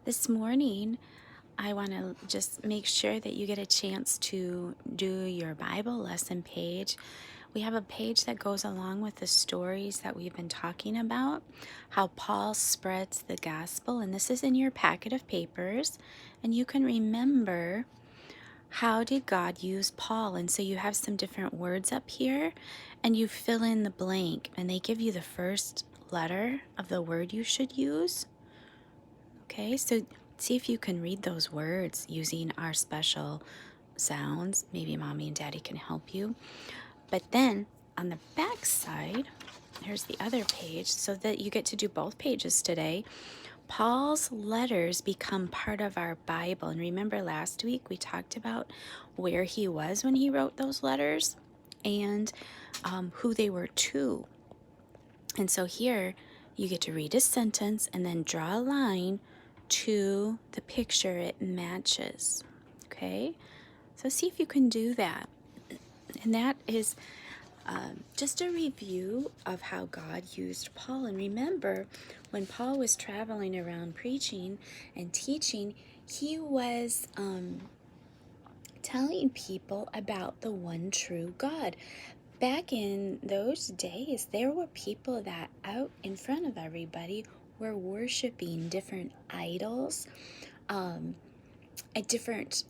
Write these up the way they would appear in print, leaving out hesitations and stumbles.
This morning, I want to just make sure that you get a chance to do your Bible lesson page. We have a page that goes along with the stories that we've been talking about, how Paul spreads the gospel, and this is in your packet of papers. And you can remember, how did God use Paul? And so you have some different words up here, and you fill in the blank, and they give you the first letter of the word you should use. Okay, so see if you can read those words using our special sounds. Maybe mommy and daddy can help you. But then on the back side, here's the other page so that you get to do both pages today. Paul's letters become part of our Bible. And remember last week we talked about where he was when he wrote those letters and who they were to. And so here you get to read a sentence and then draw a line to the picture it matches. Okay? So see if you can do that. And that is just a review of how God used Paul. And remember, when Paul was traveling around preaching and teaching, he was telling people about the one true God. Back in those days, there were people that out in front of everybody were worshiping different idols, at different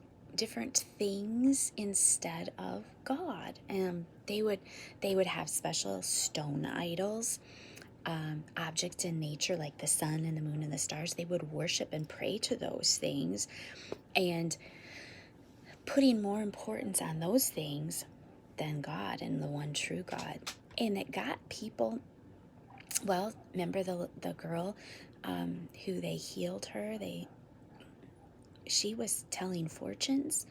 things instead of God. They would have special stone idols, objects in nature like the sun and the moon and the stars. They would worship and pray to those things, and putting more importance on those things than God and the one true God. And it got people, well, remember the girl who they healed her? She was telling fortunes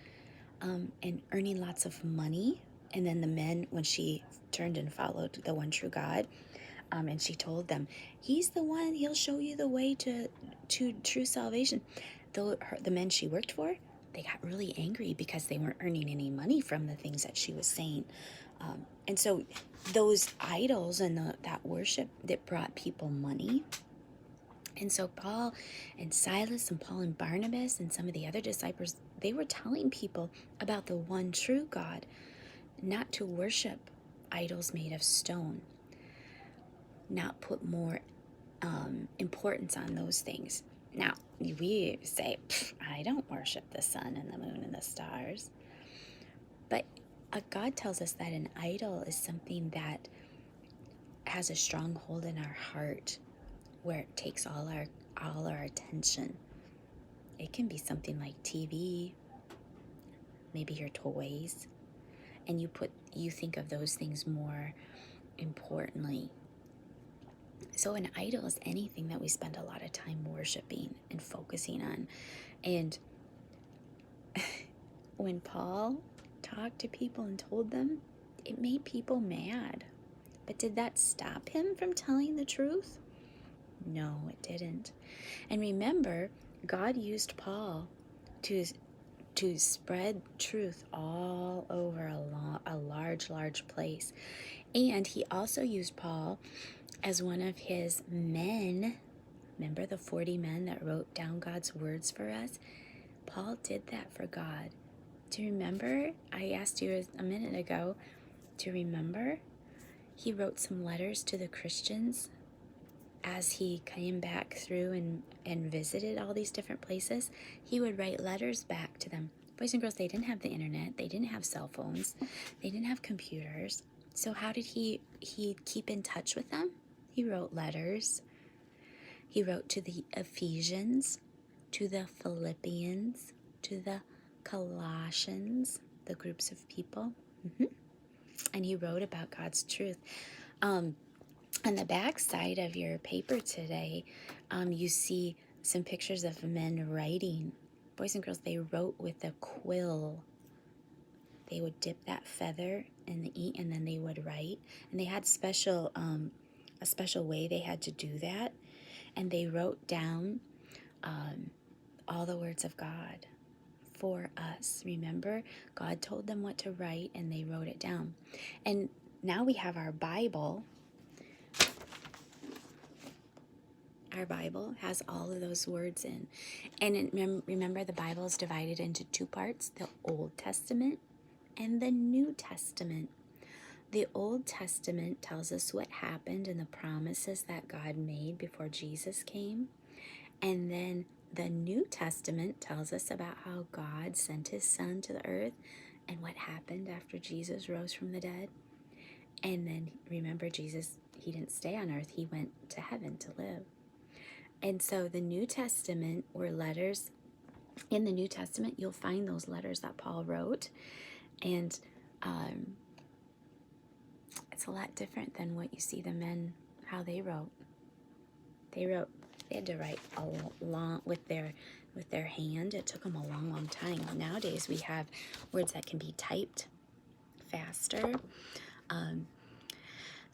and earning lots of money. And then the men, when she turned and followed the one true God, and she told them, he's the one, he'll show you the way to true salvation. The men she worked for, they got really angry because they weren't earning any money from the things that she was saying. And so those idols and that worship that brought people money. And so Paul and Silas and Paul and Barnabas and some of the other disciples, they were telling people about the one true God, not to worship idols made of stone, not put more importance on those things. Now, we say, I don't worship the sun and the moon and the stars. But God tells us that an idol is something that has a strong hold in our heart, where it takes all our attention. It can be something like TV, maybe your toys, and you think of those things more importantly. So an idol is anything that we spend a lot of time worshiping and focusing on. And when Paul talked to people and told them, it made people mad. But did that stop him from telling the truth? No, it didn't. And remember, God used Paul to spread truth all over a large place. And he also used Paul as one of his men. Remember the 40 men that wrote down God's words for us? Paul did that for God. Do you remember? I asked you a minute ago, do you remember? He wrote some letters to the Christians as he came back through and visited all these different places. He would write letters back to them. Boys and girls, they didn't have the internet. They didn't have cell phones. They didn't have computers. So how did he keep in touch with them? He wrote letters. He wrote to the Ephesians, to the Philippians, to the Colossians, the groups of people. And he wrote about God's truth. On the back side of your paper today, you see some pictures of men writing. Boys and girls, they wrote with a quill. They would dip that feather in the ink and then they would write. And they had a special way they had to do that. And they wrote down all the words of God for us. Remember, God told them what to write and they wrote it down. And now we have our Bible. Our Bible has all of those words in. And remember, the Bible is divided into two parts, the Old Testament and the New Testament. The Old Testament tells us what happened and the promises that God made before Jesus came. And then the New Testament tells us about how God sent his son to the earth and what happened after Jesus rose from the dead. And then remember, Jesus, he didn't stay on earth. He went to heaven to live. And so the New Testament were letters. In the New Testament, you'll find those letters that Paul wrote. And it's a lot different than what you see the men, how they wrote. They had to write a long with their hand. It took them a long time. Nowadays we have words that can be typed faster.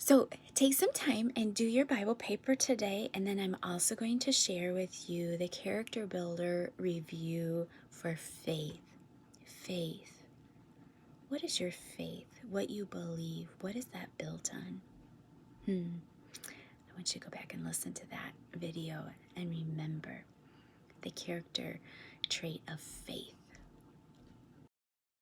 So take some time and do your Bible paper today, and then I'm also going to share with you the character builder review for faith. Faith. What is your faith? What you believe? What is that built on? I want you to go back and listen to that video and remember the character trait of faith.